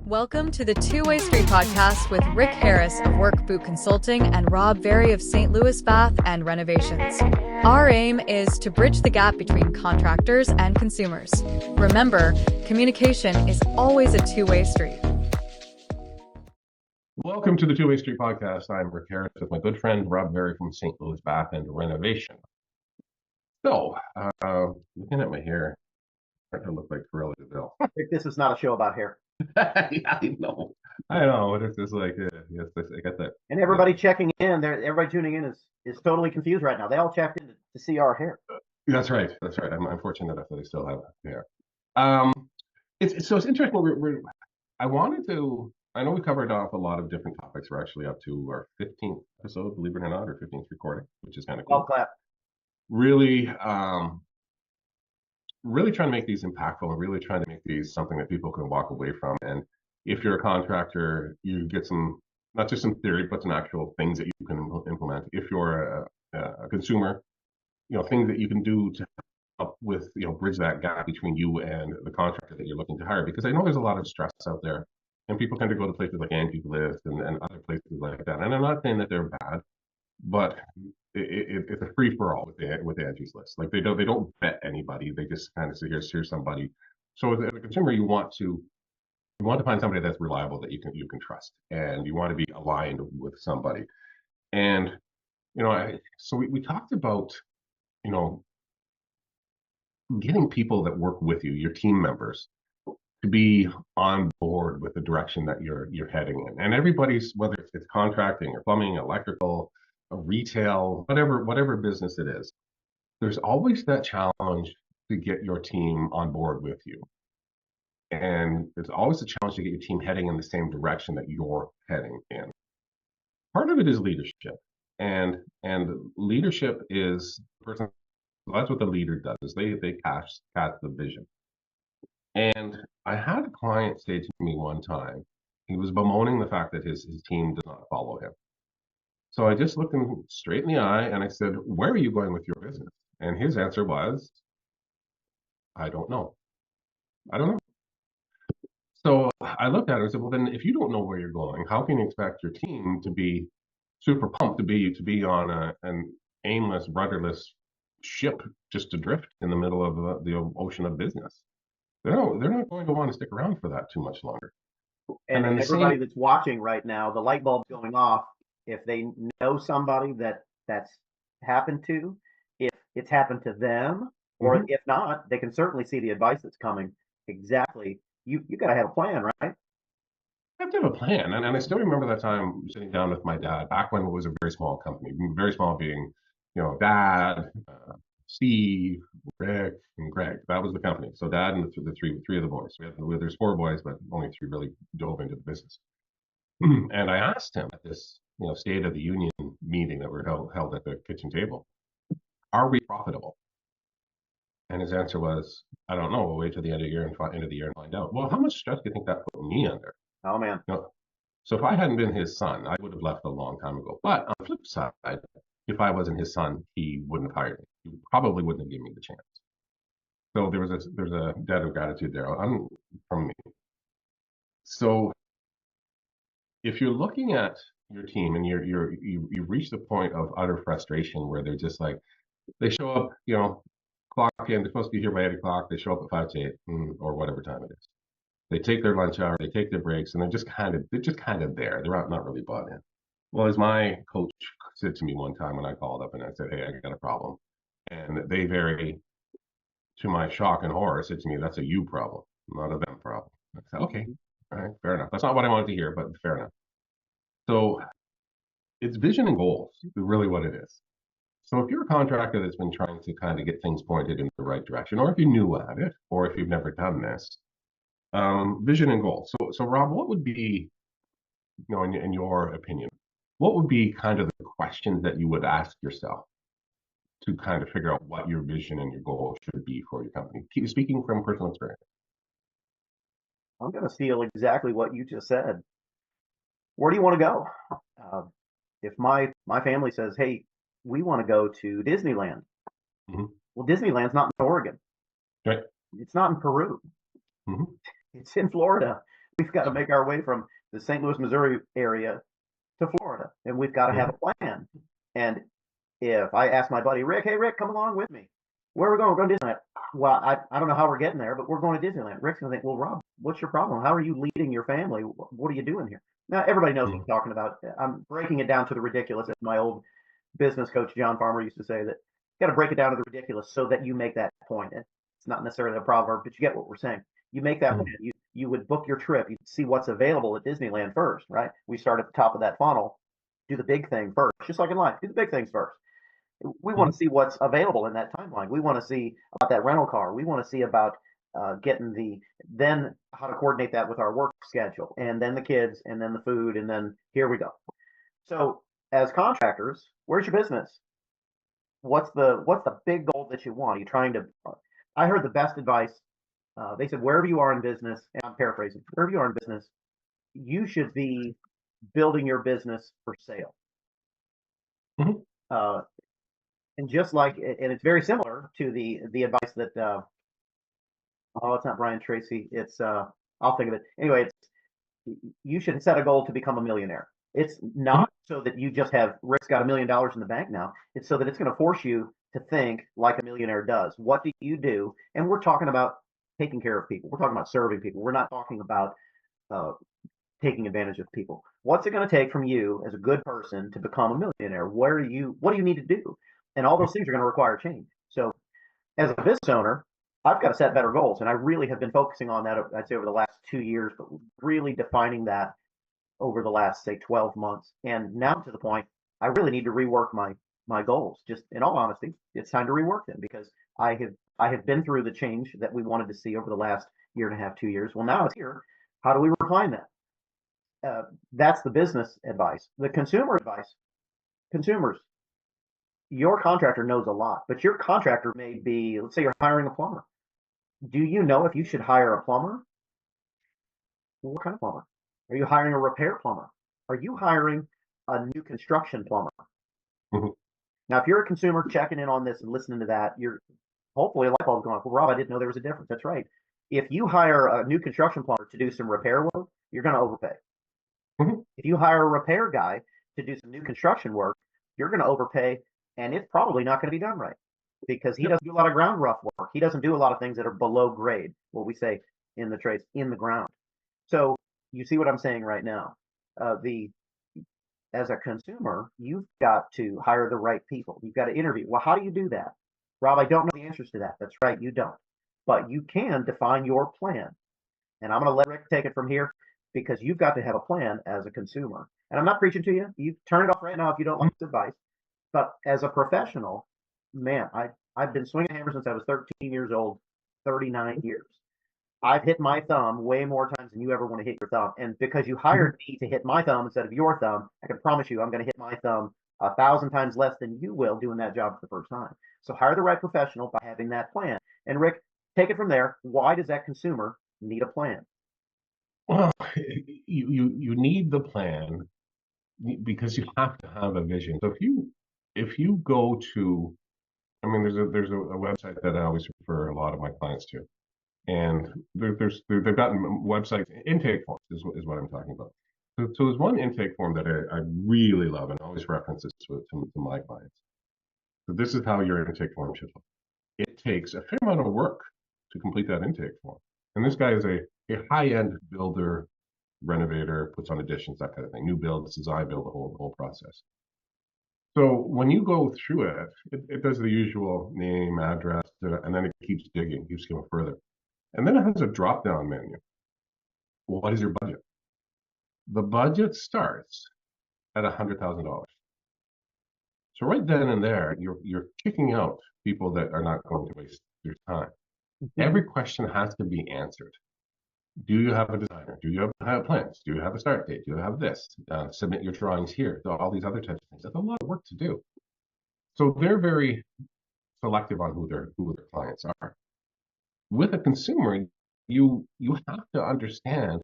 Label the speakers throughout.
Speaker 1: Welcome to the Two-Way Street podcast with Rick Harris of Work Boot Consulting and Rob Berry of St. Louis Bath and Renovations. Our aim is to bridge the gap between contractors and consumers. Remember, communication is always a two-way street.
Speaker 2: Welcome to the Two-Way Street podcast. I'm Rick Harris with my good friend Rob Berry from St. Louis Bath and Renovation. So, looking at my hair, I'm starting to look like Gorilla DeVille.
Speaker 3: This is not a show about hair.
Speaker 2: Yeah, I know. It's just like, yes, I got that.
Speaker 3: And everybody checking in, everybody tuning in is totally confused right now. They all checked in to see our hair.
Speaker 2: That's right. I'm fortunate enough that I still have hair. It's interesting. I know we covered off a lot of different topics. We're actually up to our 15th episode, believe it or not, or 15th recording, which is kind of cool.
Speaker 3: Well, clap.
Speaker 2: Really trying to make these impactful and really trying to make these something that people can walk away from. And if you're a contractor, you get some, not just some theory, but some actual things that you can implement. If you're a consumer, things that you can do to help with, bridge that gap between you and the contractor that you're looking to hire. Because I know there's a lot of stress out there, and people tend to go to places like Angie's List and other places like that. And I'm not saying that they're bad, but it's a free for all with Angie's List. Like they don't vet anybody. They just kind of say, here's somebody. So as a consumer, you want to find somebody that's reliable, that you can trust, and you want to be aligned with somebody. And so we talked about getting people that work with you, your team members, to be on board with the direction that you're heading in. And everybody's, whether it's contracting or plumbing, electrical, retail, whatever business it is, there's always that challenge to get your team on board with you. And it's always a challenge to get your team heading in the same direction that you're heading in. Part of it is leadership. And leadership is person. That's what the leader does, is they cast the vision. And I had a client say to me one time, he was bemoaning the fact that his team does not follow him. So I just looked him straight in the eye and I said, where are you going with your business? And his answer was, I don't know. So I looked at him and said, well, then if you don't know where you're going, how can you expect your team to be super pumped to be on an aimless, rudderless ship just adrift in the middle of the ocean of business? They're not going to want to stick around for that too much longer.
Speaker 3: And everybody that's watching right now, the light bulb's going off. If they know somebody that's happened to, if it's happened to them, or if not, they can certainly see the advice that's coming. Exactly. You got to have a plan, right?
Speaker 2: I have to have a plan. And I still remember that time sitting down with my dad back when it was a very small company, very small being, Dad, Steve, Rick, and Greg. That was the company. So Dad and the three of the boys. There's four boys, but only three really dove into the business. And I asked him at this, State of the Union meeting that were held at the kitchen table, are we profitable? And his answer was, I don't know. We'll wait till the end of the year and find out. Well, how much stress do you think that put me under?
Speaker 3: Oh man.
Speaker 2: So if I hadn't been his son, I would have left a long time ago. But on the flip side, if I wasn't his son, he wouldn't have hired me. He probably wouldn't have given me the chance. So there's a debt of gratitude there from me. So if you're looking at your team and you've reached the point of utter frustration where they're just like, they show up, clock in, they're supposed to be here by 8 o'clock, they show up at 5 to 8 or whatever time it is. They take their lunch hour, they take their breaks, and they're just kind of there. They're not really bought in. Well, as my coach said to me one time when I called up and I said, hey, I got a problem. And they to my shock and horror, said to me, that's a you problem, not a them problem. I said, okay, all right, fair enough. That's not what I wanted to hear, but fair enough. So it's vision and goals is really what it is. So if you're a contractor that's been trying to kind of get things pointed in the right direction, or if you're new at it, or if you've never done this, vision and goals. So Rob, what would be, in your opinion, what would be kind of the questions that you would ask yourself to kind of figure out what your vision and your goal should be for your company? Speaking from personal experience.
Speaker 3: I'm going to steal exactly what you just said. Where do you want to go? If my family says, hey, we want to go to Disneyland. Well, Disneyland's not in Oregon.
Speaker 2: Right.
Speaker 3: It's not in Peru. It's in Florida. We've got to make our way from the St. Louis, Missouri area to Florida, and we've got to have a plan. And if I ask my buddy Rick, hey Rick, come along with me. Where are we going? We're going to Disneyland. Well, I don't know how we're getting there, but we're going to Disneyland. Rick's going to think, well, Rob, what's your problem? How are you leading your family? What are you doing here? Now, everybody knows what I'm talking about. I'm breaking it down to the ridiculous, as my old business coach, John Farmer, used to say, that you got to break it down to the ridiculous so that you make that point. It's not necessarily a proverb, but you get what we're saying. You make that point. You would book your trip. You see what's available at Disneyland first, right? We start at the top of that funnel. Do the big thing first, just like in life. Do the big things first. We want to see what's available in that timeline. We want to see about that rental car. We want to see about then how to coordinate that with our work schedule, and then the kids, and then the food, and then here we go. So as contractors, where's your business? What's the big goal that you want? Are you trying to? I heard the best advice. They said wherever you are in business, and I'm paraphrasing, wherever you are in business, you should be building your business for sale. And just like, and it's very similar to the advice that, it's not Brian Tracy. It's, I'll think of it. Anyway, you should set a goal to become a millionaire. It's not so that you just have, Rick's got $1 million in the bank now. It's so that it's going to force you to think like a millionaire does. What do you do? And we're talking about taking care of people. We're talking about serving people. We're not talking about taking advantage of people. What's it going to take from you as a good person to become a millionaire? What do you need to do? And all those things are going to require change. So as a business owner, I've got to set better goals. And I really have been focusing on that, I'd say, over the last 2 years, but really defining that over the last, say, 12 months. And now to the point, I really need to rework my goals. Just in all honesty, it's time to rework them, because I have been through the change that we wanted to see over the last year and a half, 2 years. Well, now it's here. How do we refine that? That's the business advice. The consumer advice, consumers, your contractor knows a lot, but your contractor may be, let's say you're hiring a plumber. Do you know if you should hire a plumber? What kind of plumber? Are you hiring a repair plumber? Are you hiring a new construction plumber? Now, if you're a consumer checking in on this and listening to that, you're hopefully a light bulb going, well, Rob, I didn't know there was a difference. That's right. If you hire a new construction plumber to do some repair work, you're going to overpay. If you hire a repair guy to do some new construction work, you're going to overpay, and it's probably not going to be done right, because he doesn't do a lot of ground rough work. He doesn't do a lot of things that are below grade, what we say in the trades, in the ground. So you see what I'm saying right now. As a consumer, you've got to hire the right people. You've got to interview. Well, how do you do that? Rob, I don't know the answers to that. That's right, you don't. But you can define your plan. And I'm going to let Rick take it from here, because you've got to have a plan as a consumer. And I'm not preaching to you. You turn it off right now if you don't like this advice. But as a professional, man, I've been swinging a hammer since I was 13 years old, 39 years. I've hit my thumb way more times than you ever want to hit your thumb. And because you hired me to hit my thumb instead of your thumb, I can promise you I'm going to hit my thumb 1,000 times less than you will doing that job for the first time. So hire the right professional by having that plan. And Rick, take it from there. Why does that consumer need a plan?
Speaker 2: Well, you need the plan because you have to have a vision. So if you go to, I mean, there's a website that I always refer a lot of my clients to, and they've gotten websites, intake forms is what I'm talking about. So there's one intake form that I really love and always reference this to my clients. So this is how your intake form should look. It takes a fair amount of work to complete that intake form. And this guy is a high-end builder, renovator, puts on additions, that kind of thing. New builds, design build, the whole process. So when you go through it does the usual name, address, and then it keeps digging, keeps going further. And then it has a drop-down menu. Well, what is your budget? The budget starts at $100,000. So right then and there, you're kicking out people that are not going to waste their time. Every question has to be answered. Do you have a designer? Do you have plans? Do you have a start date? Do you have this? Submit your drawings here. All these other types of things. That's a lot of work to do. So they're very selective on who their clients are. With a consumer, you have to understand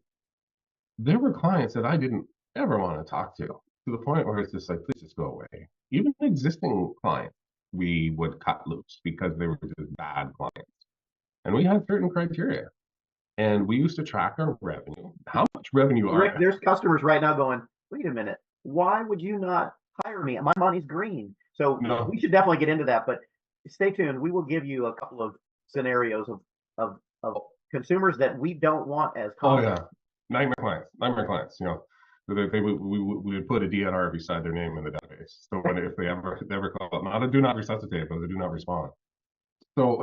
Speaker 2: there were clients that I didn't ever want to talk to the point where it's just like, please just go away. Even existing clients, we would cut loose because they were just bad clients. And we had certain criteria. And we used to track our revenue. How much revenue
Speaker 3: Rick,
Speaker 2: are
Speaker 3: there's customers right now going, wait a minute, why would you not hire me? My money's green. So
Speaker 2: no?
Speaker 3: we should definitely get into that, but stay tuned. We will give you a couple of scenarios of consumers that we don't want as
Speaker 2: Oh
Speaker 3: common.
Speaker 2: yeah, nightmare clients. You know, we would put a DNR beside their name in the database. So if they ever call it, not a do not resuscitate, but a do not respond. So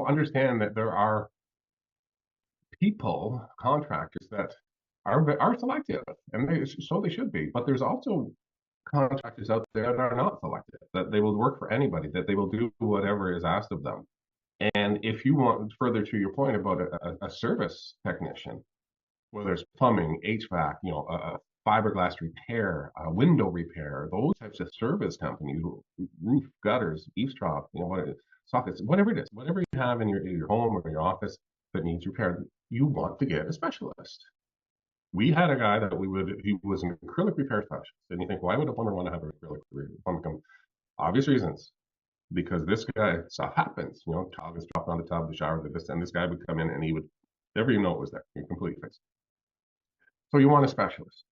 Speaker 2: understand that there are people, contractors that are selective, and they should be. But there's also contractors out there that are not selective, that they will work for anybody, that they will do whatever is asked of them. And if you want further to your point about a service technician, whether it's plumbing, HVAC, you know, fiberglass repair, window repair, those types of service companies, roof, gutters, eavesdrop, you know, sockets, whatever it is, whatever you have in your home or your office that needs repaired, you want to get a specialist. We had a guy that he was an acrylic repair specialist. And you think, why would a plumber want to have an acrylic plumber come? Obvious reasons. Because this guy, stuff happens, you know, tile gets dropped on the tub, the shower, and this guy would come in and he would never even know it was there. He completely fixed it. So you want a specialist.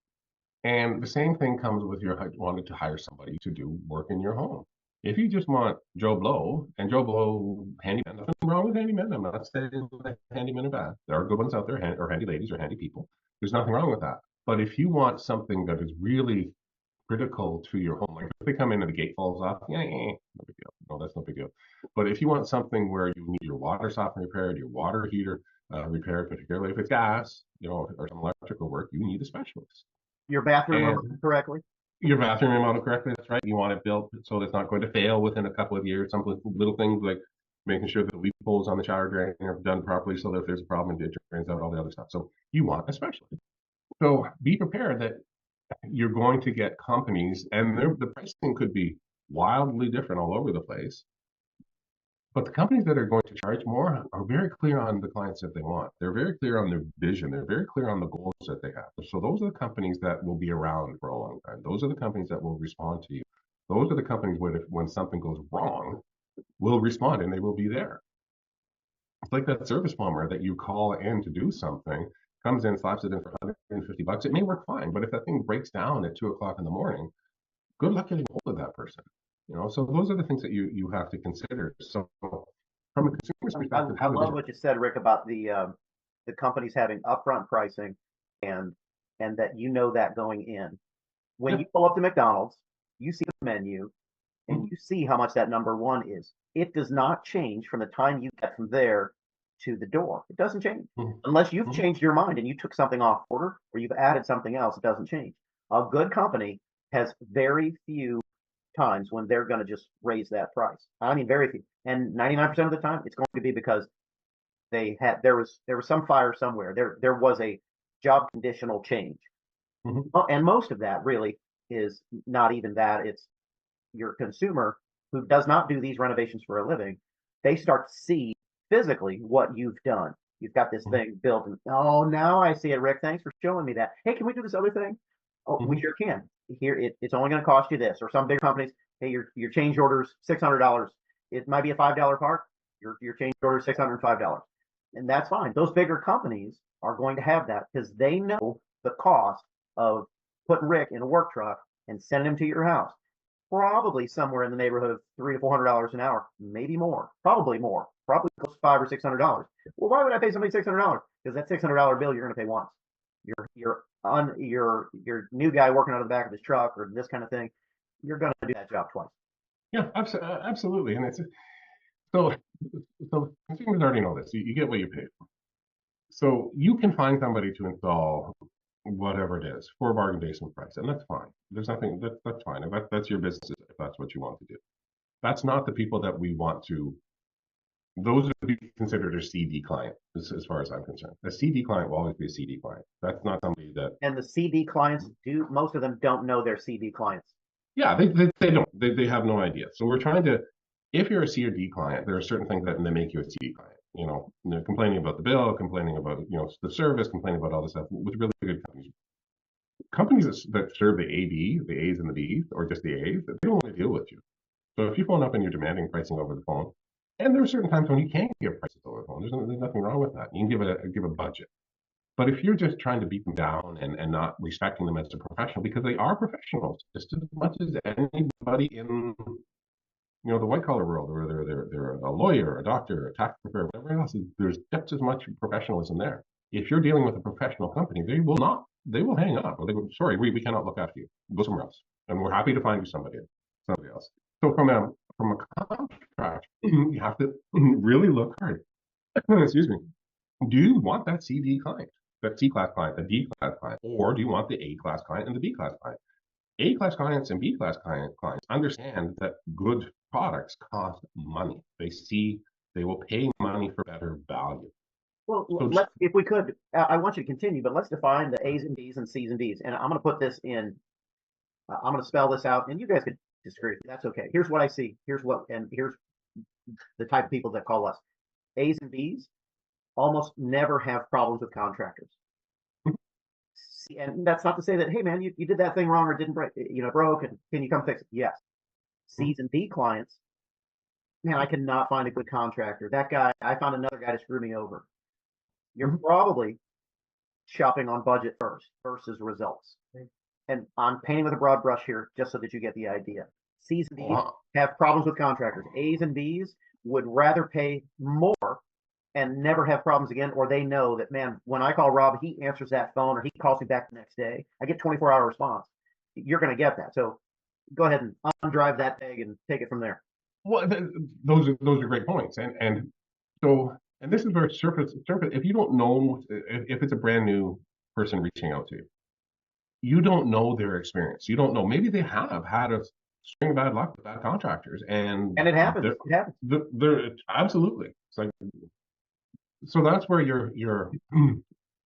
Speaker 2: And the same thing comes with your wanting to hire somebody to do work in your home. If you just want Joe Blow, and Joe Blow handyman, nothing wrong with handymen. I'm not saying that handymen are bad. There are good ones out there, or handy ladies or handy people. There's nothing wrong with that. But if you want something that is really critical to your home, like if they come in and the gate falls off, no big deal. No, that's no big deal. But if you want something where you need your water softener repaired, your water heater repaired, particularly if it's gas, you know, or some electrical work, you need a specialist.
Speaker 3: Your bathroom remodeled correctly?
Speaker 2: Your bathroom remodeled correctly, that's right. You want it built so that it's not going to fail within a couple of years. Some little things like making sure that the leak holes on the shower drain are done properly so that if there's a problem, it drains out all the other stuff. So you want a specialist. So be prepared that you're going to get companies, and the pricing could be wildly different all over the place. But the companies that are going to charge more are very clear on the clients that they want. They're very clear on their vision. They're very clear on the goals that they have. So those are the companies that will be around for a long time. Those are the companies that will respond to you. Those are the companies where when something goes wrong, will respond and they will be there. It's like that service plumber that you call in to do something, comes in, slaps it in for $150. It may work fine, but if that thing breaks down at 2 o'clock in the morning, good luck getting hold of that person. You know, so those are the things that you have to consider. So from a consumer's perspective,
Speaker 3: I love what you said, Rick, about the companies having upfront pricing and that you know that going in. When you pull up to McDonald's, you see the menu and you see how much that number one is. It does not change from the time you get from there to the door. It doesn't change unless you've changed your mind and you took something off order or you've added something else. It doesn't change. A good company has very few times when they're going to just raise that price. I mean, very few. And 99% of the time, it's going to be because there was some fire somewhere. There was a job conditional change. And most of that really is not even that. It's your consumer who does not do these renovations for a living. They start to see physically what you've done. You've got this thing built, and oh, now I see it, Rick. Thanks for showing me that. Hey, can we do this other thing? Oh, we sure can. Here, it's only going to cost you this. Or some big companies, hey, your change order's $600. It might be a $5 part. Your change order is $605, and that's fine. Those bigger companies are going to have that because they know the cost of putting Rick in a work truck and sending him to your house. Probably somewhere in the neighborhood of $300 to $400 an hour, maybe more. Probably more. Probably close to $500 or $600. Well, why would I pay somebody $600? Because that $600 bill you're going to pay once. Your new guy working out of the back of his truck or this kind of thing, you're going to do that job twice.
Speaker 2: Yeah, absolutely. And it's so consumers already know this. You get what you pay for. So you can find somebody to install whatever it is for a bargain basement price, and that's fine. There's nothing that's fine. If that's your business, if that's what you want to do. That's not the people that we want to. Those are to be considered a CD client, as far as I'm concerned. A CD client will always be a CD client. That's not somebody that.
Speaker 3: And the CD clients most of them don't know they're CD clients.
Speaker 2: Yeah, they don't. They have no idea. So we're trying to. If you're a C or D client, there are certain things that make you a CD client. You know, complaining about the bill, complaining about the service, complaining about all this stuff with really good companies. Companies that serve the A's and the B's, or just the A's, they don't want to deal with you. So if you phone up and you're demanding pricing over the phone, And there are certain times when you can give prices over the phone. There's nothing wrong with that. You can give a budget. But if you're just trying to beat them down and not respecting them as a professional, because they are professionals just as much as anybody in the white collar world, or they're a lawyer, a doctor, a tax preparer, whatever else, there's just as much professionalism there. If you're dealing with a professional company, they will hang up, or they go, sorry, we cannot look after you. Go somewhere else. And we're happy to find you somebody else. So from a contract, you have to really look hard. Excuse me. Do you want that CD client, that C class client, the D class client, or do you want the A class client and the B class client? A class clients and B class clients understand that good products cost money. They will pay money for better value.
Speaker 3: Well,
Speaker 2: So
Speaker 3: if we could, I want you to continue, but let's define the A's and B's and C's and D's. And I'm going to put this in, I'm going to spell this out, and you guys could disagree. That's okay. Here's what I see. Here's the type of people that call us. A's and B's almost never have problems with contractors. And that's not to say that, hey man, you did that thing wrong or didn't break, broke, and can you come fix it? Yes. C's and D clients, man, I cannot find a good contractor. That guy, I found another guy to screw me over. You're probably shopping on budget first versus results. And I'm painting with a broad brush here just so that you get the idea. C's and D's have problems with contractors. A's and B's would rather pay more and never have problems again, or they know that, man, when I call Rob, he answers that phone or he calls me back the next day. I get 24-hour response. You're going to get that. So go ahead and undrive that peg and take it from there.
Speaker 2: Well, those are great points. And this is where surface, if you don't know, if it's a brand new person reaching out to you, you don't know their experience. You don't know. Maybe they have had a string of bad luck with bad contractors. And
Speaker 3: it happens. It happens.
Speaker 2: Absolutely. It's like, so that's where you're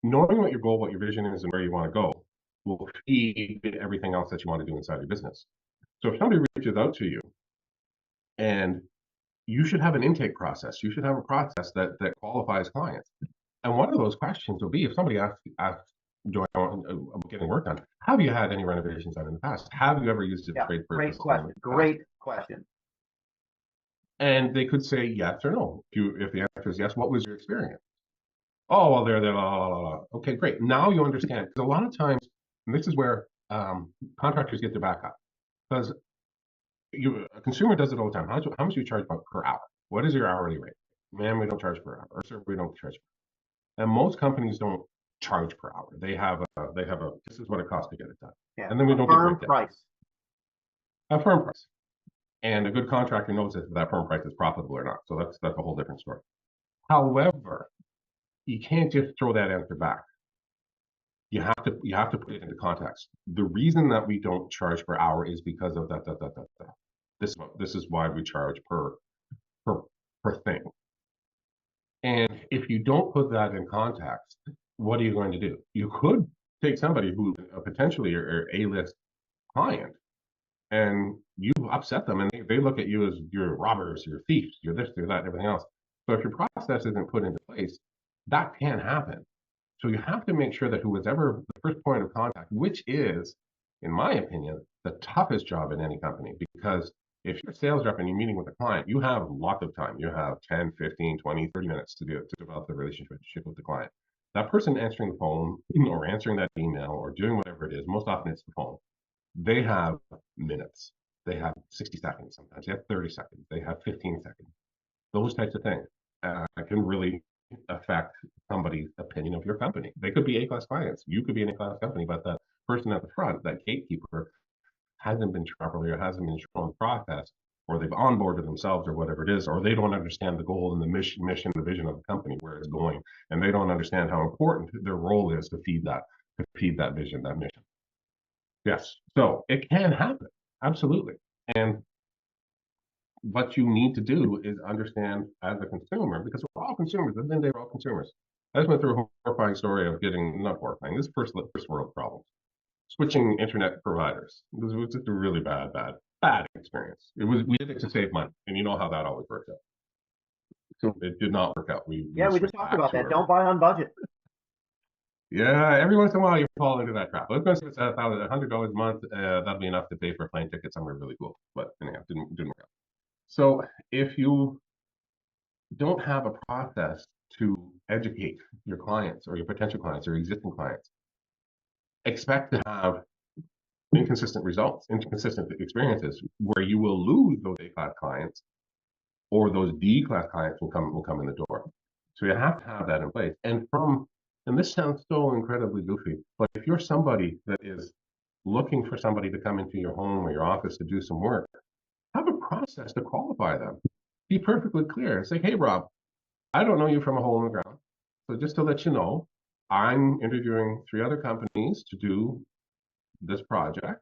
Speaker 2: knowing what your goal, what your vision is, and where you want to go will feed everything else that you want to do inside your business. So if somebody reaches out to you, and you should have an intake process, you should have a process that qualifies clients. And one of those questions will be, if somebody asks Joanne about getting work done, have you had any renovations done in the past? Have you ever used a trade purchase?
Speaker 3: Great question.
Speaker 2: And they could say yes or no. If the answer is yes, what was your experience? Oh, well, they're la, la, la, la. Okay, great. Now you understand. Because a lot of times, and this is where contractors get their back up. Because a consumer does it all the time. How much do you charge per hour? What is your hourly rate? Man, we don't charge per hour. Or sir, we don't charge per hour. And most companies don't charge per hour. They have a this is what it costs to get it done.
Speaker 3: Yeah,
Speaker 2: and then we don't
Speaker 3: firm price.
Speaker 2: A firm price. And a good contractor knows if that firm price is profitable or not. So that's a whole different story. However, you can't just throw that answer back. You have to put it into context. The reason that we don't charge per hour is because of that. This is why we charge per thing. And if you don't put that in context, what are you going to do? You could take somebody who potentially are A-list client, and you upset them, and they look at you as you're robbers, you're thieves, you're this, you're that, and everything else. So if your process isn't put into place, that can happen. So you have to make sure that who was ever the first point of contact, which is, in my opinion, the toughest job in any company, because if you're a sales rep and you're meeting with a client, you have lots of time. You have 10, 15, 20, 30 minutes to develop the relationship with the client. That person answering the phone or answering that email or doing whatever it is, most often it's the phone. They have minutes. They have 60 seconds sometimes. They have 30 seconds. They have 15 seconds. Those types of things can really affect somebody's opinion of your company. They could be A-class clients. You could be an A-class company, but that person at the front, that gatekeeper, hasn't been properly or hasn't been shown the process, or they've onboarded themselves or whatever it is, or they don't understand the goal and the mission, the vision of the company, where it's going, and they don't understand how important their role is to feed that vision, that mission. Yes, so it can happen, absolutely. And what you need to do is understand as a consumer, because we're all consumers. At the end of the day, we're all consumers. I just went through a horrifying story of not horrifying. This is first world problems. Switching internet providers. It was just a really bad experience. We did it to save money, and you know how that always works out. So it did not work out. We
Speaker 3: just talked about that. Don't buy on budget.
Speaker 2: Yeah, every once in a while you fall into that trap. Let's go it's $100 a month. That'll be enough to pay for a plane ticket somewhere really cool. But anyhow, didn't work out. So if you don't have a process to educate your clients or your potential clients or existing clients, expect to have inconsistent results, inconsistent experiences where you will lose those A-class clients or those D-class clients will come in the door. So you have to have that in place. And this sounds so incredibly goofy, but if you're somebody that is looking for somebody to come into your home or your office to do some work, have a process to qualify them. Be perfectly clear. Say, hey, Rob, I don't know you from a hole in the ground. So just to let you know, I'm interviewing 3 other companies to do this project.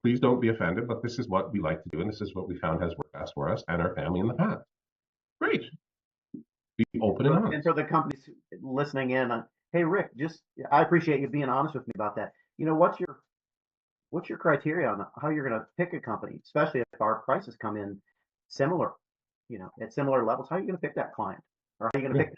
Speaker 2: Please don't be offended, but this is what we like to do, and this is what we found has worked best for us and our family in the past. Great. Be open and honest.
Speaker 3: And for the companies listening in, hey Rick, I appreciate you being honest with me about that. What's your criteria on how you're going to pick a company, especially if our prices come in similar, at similar levels? How are you going to pick that client, or how are you going to pick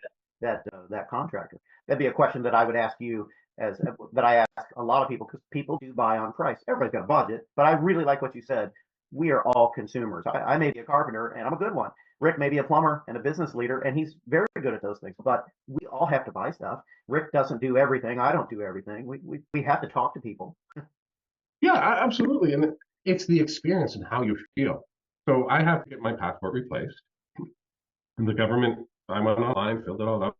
Speaker 3: that contractor? That'd be a question that I would ask you, that I ask a lot of people, because people do buy on price. Everybody's got a budget, but I really like what you said. We are all consumers. I may be a carpenter, and I'm a good one. Rick may be a plumber and a business leader, and he's very good at those things. But we all have to buy stuff. Rick doesn't do everything. I don't do everything. We have to talk to people.
Speaker 2: Yeah, absolutely. And it's the experience and how you feel. So I have to get my passport replaced. And the government, I went online, filled it all out,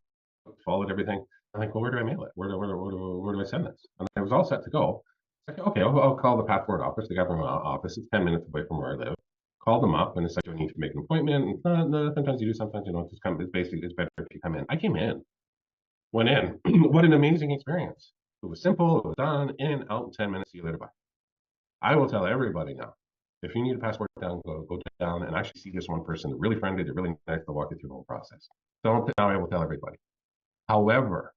Speaker 2: followed everything. I'm like, well, where do I mail it? Where do I send this? And I was all set to go. It's like, okay, I'll call the passport office, the government office. It's 10 minutes away from where I live. Call them up, and it's like, you need to make an appointment. And, no, sometimes you do, sometimes you don't. Just come. It's basically, it's better if you come in. I came in, went in. What an amazing experience. It was simple. It was done, in, out in 10 minutes. See you later. Bye. I will tell everybody now. If you need a passport down, go down and actually see this one person. They're really friendly. They're really nice. They'll walk you through the whole process. Now I will tell everybody. However,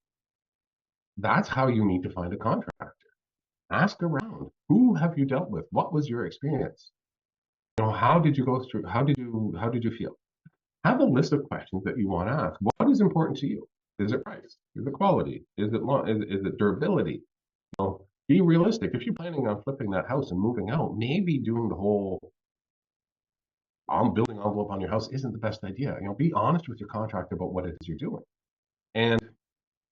Speaker 2: that's how you need to find a contractor. Ask around. Who have you dealt with? What was your experience? How did you go through? How did you feel? Have a list of questions that you want to ask. What is important to you? Is it price? Is it quality? Is it long? Is it durability? Be realistic. If you're planning on flipping that house and moving out, maybe doing the whole building envelope on your house isn't the best idea. Be honest with your contractor about what it is you're doing. And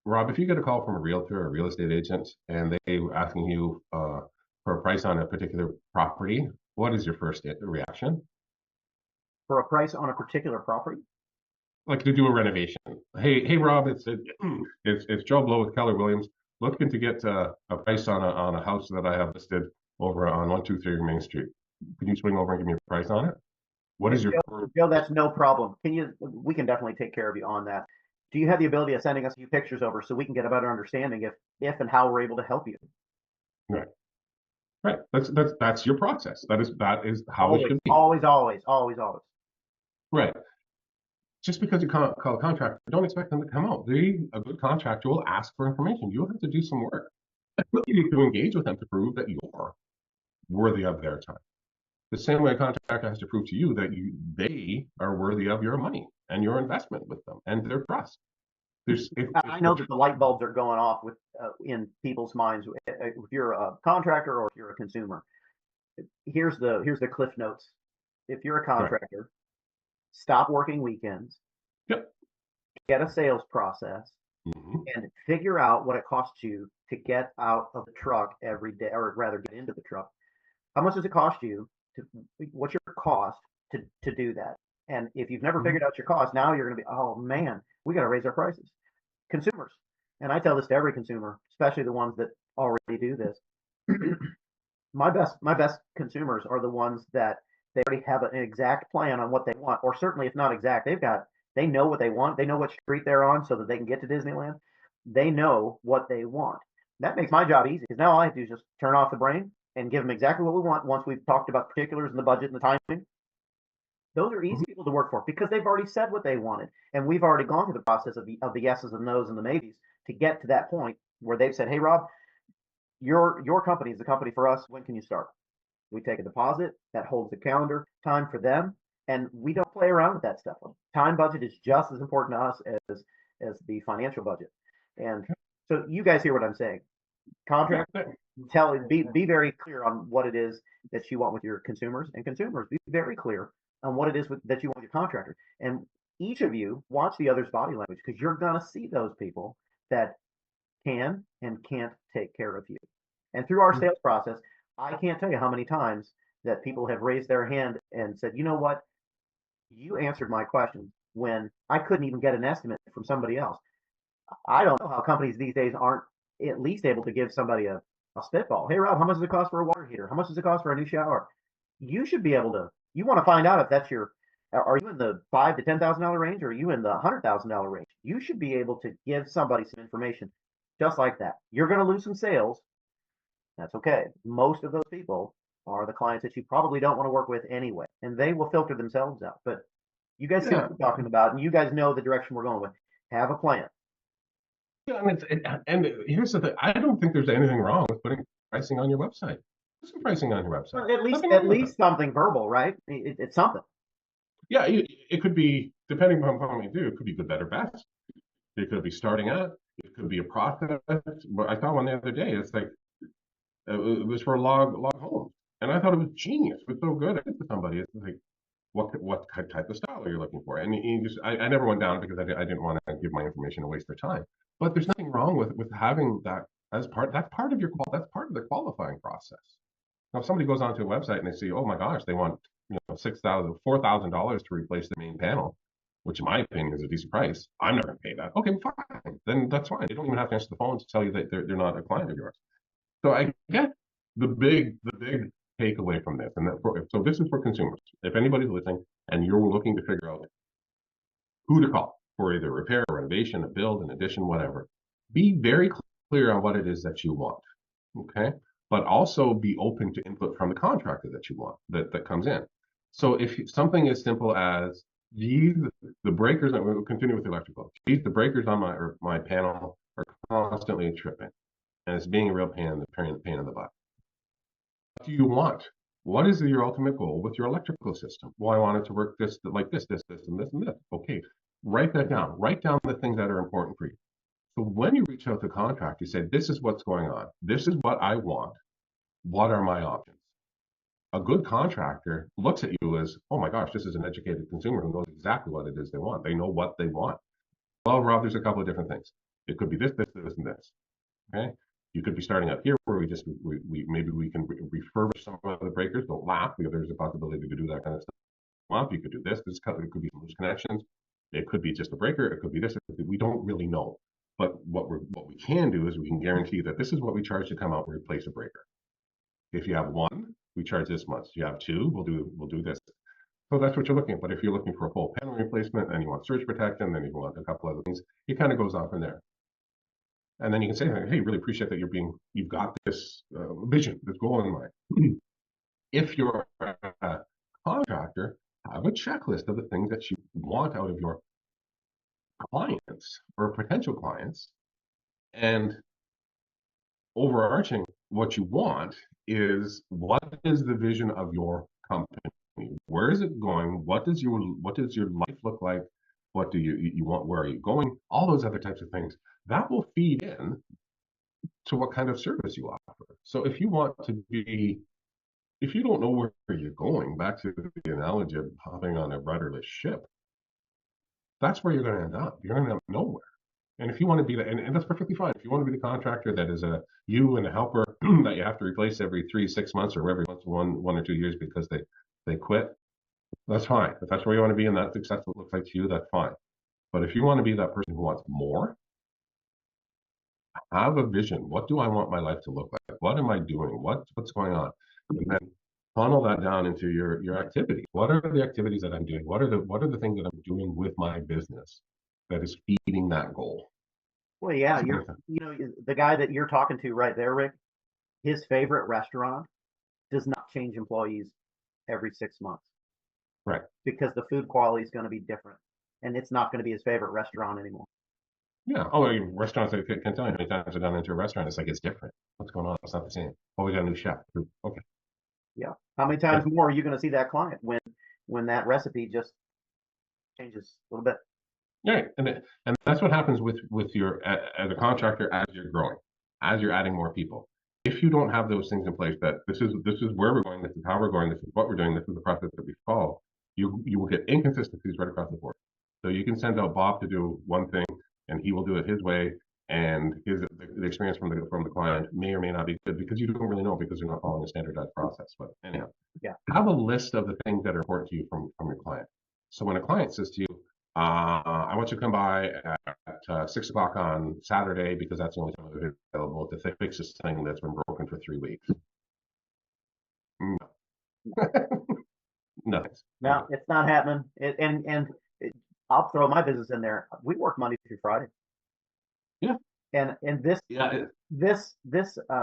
Speaker 2: Rob, if you get a call from a realtor or a real estate agent and they asking you for a price on a particular property, what is your first reaction?
Speaker 3: For a price on a particular property?
Speaker 2: Like to do a renovation. Hey, Rob, it's Joe Blow with Keller Williams, looking to get a price on a house that I have listed over on 123 Main Street. Can you swing over and give me a price on it? What is your
Speaker 3: Joe? That's no problem. We can definitely take care of you on that. Do you have the ability of sending us a few pictures over so we can get a better understanding if and how we're able to help you?
Speaker 2: Right. That's your process. That is how it should be.
Speaker 3: Always.
Speaker 2: Right. Just because you call a contractor, don't expect them to come out. A good contractor will ask for information. You'll have to do some work. You need to engage with them to prove that you're worthy of their time. The same way a contractor has to prove to you that they are worthy of your money and your investment with them and their trust.
Speaker 3: I know that the light bulbs are going off in people's minds if you're a contractor or if you're a consumer. Here's the cliff notes. If you're a contractor, stop working weekends.
Speaker 2: Yep.
Speaker 3: Get a sales process, and figure out what it costs you to get out of the truck every day, or rather get into the truck. How much does it cost you? What's your cost to do that? And if you've never figured out your cost, now you're going to be, oh man, we got to raise our prices. Consumers, and I tell this to every consumer, especially the ones that already do this. My best consumers are the ones that they already have an exact plan on what they want, or certainly if not exact, they know what they want. They know what street they're on so that they can get to Disneyland. They know what they want. That makes my job easy because now all I have to do is just turn off the brain and give them exactly what we want once we've talked about particulars and the budget and the timing. Those are easy people to work for because they've already said what they wanted. And we've already gone through the process of the yeses and nos and the maybes to get to that point where they've said, hey, Rob, your company is the company for us. When can you start? We take a deposit that holds the calendar time for them. And we don't play around with that stuff. Time budget is just as important to us as the financial budget. And so you guys hear what I'm saying. Contract, be very clear on what it is that you want with your consumers, and consumers, be very clear on what it is that you want with your contractor. And each of you watch the other's body language, because you're going to see those people that can and can't take care of you. And through our sales process, I can't tell you how many times that people have raised their hand and said, you know what, you answered my question when I couldn't even get an estimate from somebody else. I don't know how companies these days aren't at least able to give somebody a spitball. Hey, Rob, how much does it cost for a water heater? How much does it cost for a new shower? You should be able to. You want to find out if that's your. Are you in the $5,000 to $10,000 range, or are you in the $100,000 range? You should be able to give somebody some information just like that. You're going to lose some sales. That's okay. Most of those people are the clients that you probably don't want to work with anyway, and they will filter themselves out. But you guys see what we're talking about, and you guys know the direction we're going with. Have a plan.
Speaker 2: Yeah, and here's the thing. I don't think there's anything wrong with putting pricing on your website. Put some pricing on your website.
Speaker 3: Well, at least something verbal, right? It's something.
Speaker 2: Yeah, it could be, depending on what you do, it could be good, better, best. It could be starting out. It could be a process. But I saw one the other day. It's like it was for log homes, and I thought it was genius. It was so good. I said to somebody, it's like, what type of style are you looking for? And I never went down because I didn't want to give my information and waste their time. But there's nothing wrong with having that as part. That's part of the qualifying process. Now, if somebody goes onto a website and they see, oh my gosh, they want $4,000 to replace the main panel, which in my opinion is a decent price. I'm not going to pay that. Okay, fine. Then that's fine. They don't even have to answer the phone to tell you that they're not a client of yours. So I get the big takeaway from this, and so this is for consumers. If anybody's listening and you're looking to figure out who to call for either repair, renovation, a build, an addition, whatever, be very clear on what it is that you want. Okay, but also be open to input from the contractor that you want that comes in. So if something as simple as the breakers, that we'll continue with the electrical. The breakers on my panel are constantly tripping, and it's being a real pain in the butt. What do you want? What is your ultimate goal with your electrical system? Well, I want it to work like this, and this, and this. Okay, write that down. Write down the things that are important for you. So when you reach out to a contractor, you say, this is what's going on. This is what I want. What are my options? A good contractor looks at you as, oh my gosh, this is an educated consumer who knows exactly what it is they want. They know what they want. Well, Rob, there's a couple of different things. It could be this, and this. Okay. You could be starting out here where maybe we can refurbish some of the breakers. Don't laugh, because there's a possibility to do that kind of stuff. You could do this. It could be some loose connections. It could be just a breaker. It could be this. We don't really know. But what we can do is we can guarantee that this is what we charge to come out and replace a breaker. If you have one, we charge this much. If you have two, we'll do this. So that's what you're looking at. But if you're looking for a full panel replacement and you want surge protection, then you want a couple other things, it kind of goes on from there. And then you can say, hey, really appreciate that you've got this vision, this goal in mind. If you're a contractor, have a checklist of the things that you want out of your clients or potential clients. And overarching, what you want is, what is the vision of your company? Where is it going? What does your life look like? What do you want? Where are you going? All those other types of things that will feed in to what kind of service you offer. So if you don't know where you're going, back to the analogy of hopping on a rudderless ship, that's where you're going to end up. You're going to end up nowhere. And if you want to be that, and that's perfectly fine. If you want to be the contractor that is you and a helper that you have to replace every 3-6 months or every once 1 or 2 years because they quit, that's fine. If that's where you want to be and that's successful looks like to you, that's fine. But if you want to be that person who wants more, have a vision. What do I want my life to look like? What am I doing? What's going on? And then funnel that down into your activity. What are the activities that I'm doing? What are the things that I'm doing with my business that is feeding that goal?
Speaker 3: Well, yeah, the guy that you're talking to right there, Rick, his favorite restaurant does not change employees every 6 months.
Speaker 2: Right.
Speaker 3: Because the food quality is going to be different, and it's not going to be his favorite restaurant anymore.
Speaker 2: Yeah. Oh, restaurants, I can't tell you how many times I've gone into a restaurant. It's like, it's different. What's going on? It's not the same. Oh, we got a new chef. Okay.
Speaker 3: Yeah. How many times more are you going to see that client when that recipe just changes a little bit?
Speaker 2: Right. And that's what happens with your, as a contractor, as you're growing, as you're adding more people. If you don't have those things in place, that this is where we're going, this is how we're going, this is what we're doing, this is the process that we follow, you will get inconsistencies right across the board. So you can send out Bob to do one thing, and he will do it his way, and the experience from the client may or may not be good because you don't really know because you're not following a standardized process. But anyhow,
Speaker 3: Yeah.
Speaker 2: have a list of the things that are important to you from your client. So when a client says to you, I want you to come by at 6 o'clock on Saturday because that's the only time available to fix this thing that's been broken for 3 weeks. No. No.
Speaker 3: No, it's not happening. I'll throw my business in there. We work Monday through Friday.
Speaker 2: Yeah.
Speaker 3: And
Speaker 2: Yeah.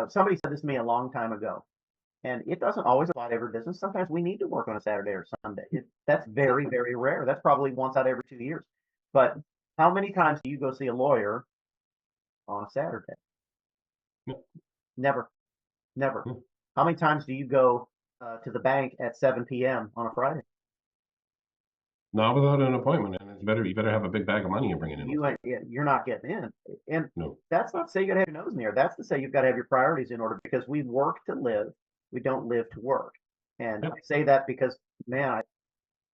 Speaker 3: somebody said this to me a long time ago, and it doesn't always apply to every business. Sometimes we need to work on a Saturday or Sunday. That's very, very rare. That's probably once out every 2 years. But how many times do you go see a lawyer on a Saturday?
Speaker 2: No.
Speaker 3: Never. Never.
Speaker 2: No.
Speaker 3: How many times do you go to the bank at 7 p.m. on a Friday?
Speaker 2: Not without an appointment, and you better have a big bag of money you're bringing in.
Speaker 3: You're not getting in. And
Speaker 2: No.
Speaker 3: that's not to say you got to have your nose in the air. That's to say you've got to have your priorities in order because we work to live. We don't live to work. And
Speaker 2: Yep.
Speaker 3: I say that because, man,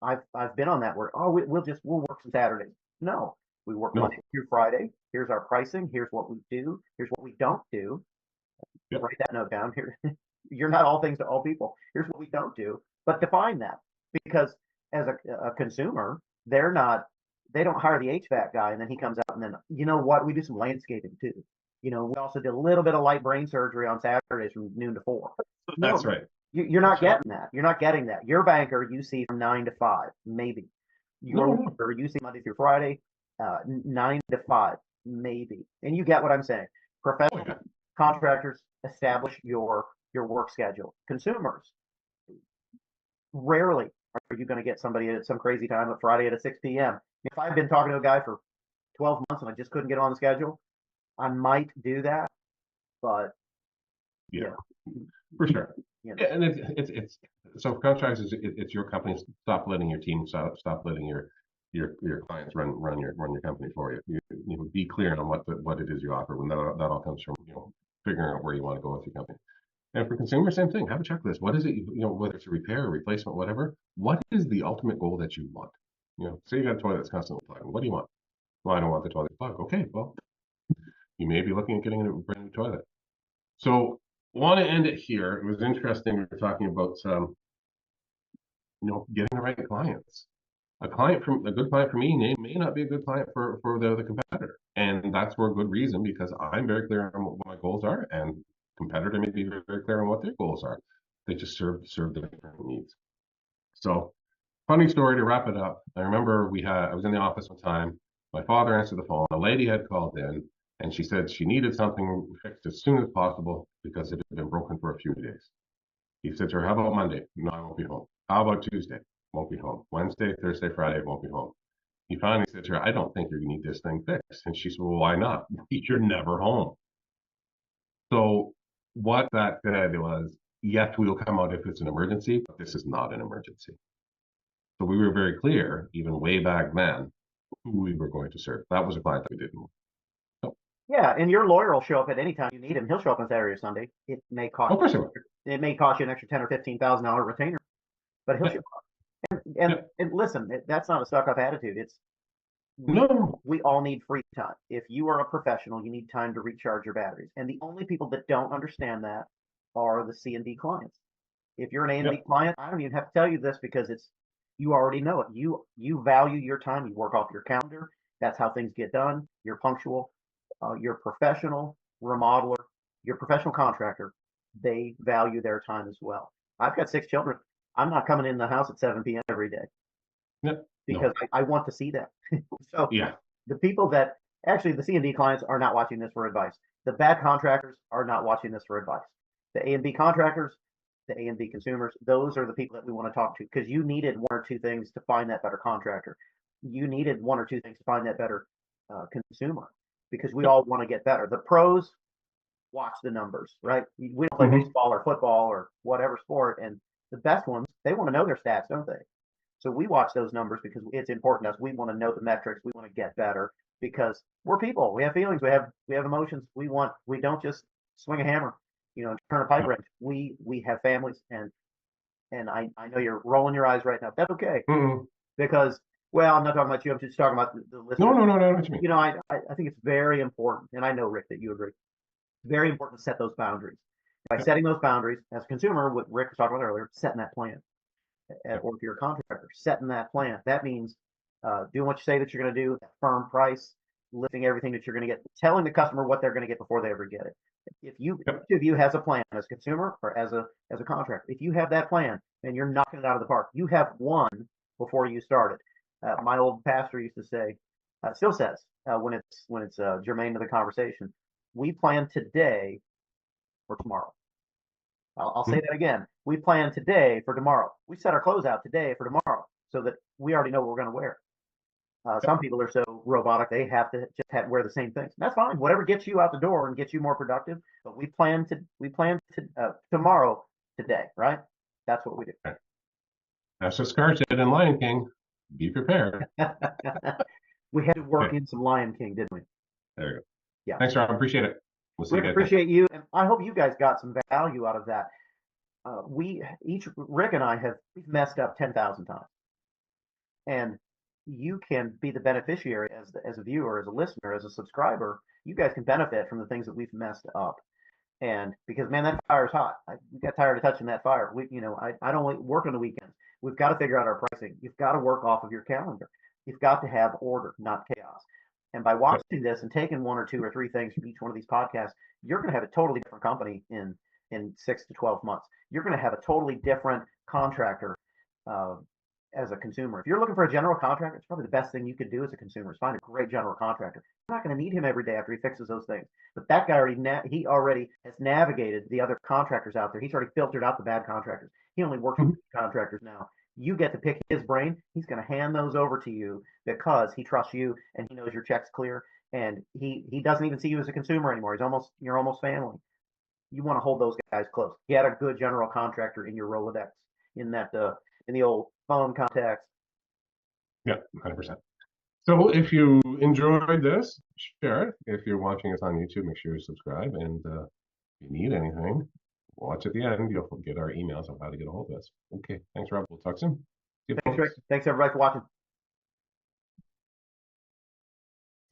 Speaker 3: I've been on that word. Oh, we'll work some Saturdays. No, we work
Speaker 2: No.
Speaker 3: Monday through Friday. Here's our pricing. Here's what we do. Here's what we don't do.
Speaker 2: Yep.
Speaker 3: Write that note down here. You're not all things to all people. Here's what we don't do, but define that because as a consumer, they don't hire the HVAC guy and then he comes out and then, you know what, we do some landscaping too. We also did a little bit of light brain surgery on Saturdays from noon to 4.
Speaker 2: That's right.
Speaker 3: You're not getting that. You're not getting that. Your banker you see from 9 to 5, maybe. Your banker you see Monday through Friday, 9 to 5, maybe. And you get what I'm saying. Professional contractors establish your work schedule. Consumers, rarely are you going to get somebody at some crazy time at Friday at 6 p.m. If I've been talking to a guy for 12 months and I just couldn't get on the schedule, I might do that, but
Speaker 2: yeah. For sure.
Speaker 3: Yeah.
Speaker 2: And it's so for contractors, it's your company. Stop letting your team stop letting your clients run your company for you. You be clear on what it is you offer. When that all comes from figuring out where you want to go with your company. And for consumers, same thing. Have a checklist. What is it? Whether it's a repair, or replacement, whatever. What is the ultimate goal that you want? Say you got a toilet that's constantly plugging. What do you want? Well, I don't want the toilet plugged. Okay, well, you may be looking at getting a brand new toilet. So, want to end it here. It was interesting. We were talking about getting the right clients. A good client for me may not be a good client for the competitor, and that's for a good reason because I'm very clear on what my goals are, and competitor may be very, very clear on what their goals are. They just serve the different needs. So, funny story to wrap it up. I remember I was in the office one time. My father answered the phone. A lady had called in, and she said she needed something fixed as soon as possible because it had been broken for a few days. He said to her, "How about Monday?" "No, I won't be home." "How about Tuesday?" "Won't be home." "Wednesday, Thursday, Friday, won't be home." He finally said to her, "I don't think you need this thing fixed." And she said, "Well, why not?" "You're never home." So what that said was, yes, we will come out if it's an emergency, but this is not an emergency. So we were very clear, even way back then, who we were going to serve. That was a client that we didn't want. So,
Speaker 3: yeah, and your lawyer will show up at any time you need him. He'll show up on Saturday or Sunday. It may cost.
Speaker 2: of course it will.
Speaker 3: It may cost you an extra $10,000 or $15,000 retainer, but he'll show up. And listen, that's not a stuck-up attitude. It's we all need free time. If you are a professional, you need time to recharge your batteries. And the only people that don't understand that are the C&D clients. If you're an A&D client, I don't even have to tell you this because you already know it. You value your time. You work off your calendar. That's how things get done. You're punctual. You're professional remodeler. You're professional contractor. They value their time as well. I've got 6 children. I'm not coming in the house at 7 p.m. every day. Because I want to see that. So the people that actually the C&D clients are not watching this for advice. The bad contractors are not watching this for advice. The A&B contractors, the A&B consumers, those are the people that we want to talk to because you needed 1 or 2 things to find that better contractor. You needed 1 or 2 things to find that better consumer because we all want to get better. The pros watch the numbers, right? We don't play baseball or football or whatever sport, and the best ones, they want to know their stats, don't they? So we watch those numbers because it's important to us. We want to know the metrics. We want to get better because we're people. We have feelings. We have emotions. We don't just swing a hammer, and turn a pipe wrench. We have families, and I know you're rolling your eyes right now. That's okay because Well, I'm not talking about you. I'm just talking about the listeners.
Speaker 2: No, I know what you mean.
Speaker 3: You know, I think it's very important, and I know, Rick, that you agree. It's very important to set those boundaries. By setting those boundaries, as a consumer, what Rick was talking about earlier, setting that plan. Or if you're a contractor, setting that plan. That means doing what you say that you're going to do, that firm price, listing everything that you're going to get, telling the customer what they're going to get before they ever get it. If each of you has a plan as a consumer or as a contractor, if you have that plan and you're knocking it out of the park, you have won before you started. My old pastor used to say, still says, when it's germane to the conversation, we plan today for tomorrow. I'll say that again. We plan today for tomorrow. We set our clothes out today for tomorrow so that we already know what we're going to wear. Some people are so robotic they have to just wear the same things. That's fine. Whatever gets you out the door and gets you more productive. But we plan tomorrow today, right? That's what we do.
Speaker 2: That's what Scar said in Lion King. Be prepared.
Speaker 3: We had to work in some Lion King, didn't we?
Speaker 2: There you go.
Speaker 3: Yeah.
Speaker 2: Thanks, Rob. Appreciate it. We'll see you guys.
Speaker 3: Appreciate you, and I hope you guys got some value out of that. Rick and I we've messed up 10,000 times, and you can be the beneficiary as a viewer, as a listener, as a subscriber. You guys can benefit from the things that we've messed up, and because man, that fire's hot. We got tired of touching that fire. I don't work on the weekends. We've got to figure out our pricing. You've got to work off of your calendar. You've got to have order, not chaos. And by watching this and taking one or two or three things from each one of these podcasts, you're going to have a totally different company in 6 to 12 months. You're going to have a totally different contractor as a consumer. If you're looking for a general contractor, it's probably the best thing you could do as a consumer is find a great general contractor. You're not going to need him every day after he fixes those things. But that guy he already has navigated the other contractors out there. He's already filtered out the bad contractors. He only works with contractors now. You get to pick his brain. He's going to hand those over to you because he trusts you and he knows your check's clear. And he doesn't even see you as a consumer anymore. You're almost family. You want to hold those guys close. Get a good general contractor in your Rolodex, in the old phone contacts.
Speaker 2: Yeah, 100%. So if you enjoyed this, share it. If you're watching us on YouTube, make sure you subscribe. And if you need anything, watch at the end. You'll get our emails on how to get a hold of us. Okay. Thanks, Rob. We'll talk soon.
Speaker 3: Thanks, Rick. Thanks, everybody, for watching.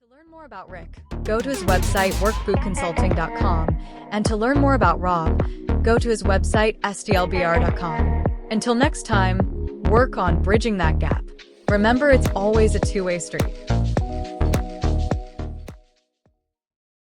Speaker 1: To learn more about Rick, go to his website, workbootconsulting.com. And to learn more about Rob, go to his website, sdlbr.com. Until next time, work on bridging that gap. Remember, it's always a two-way street.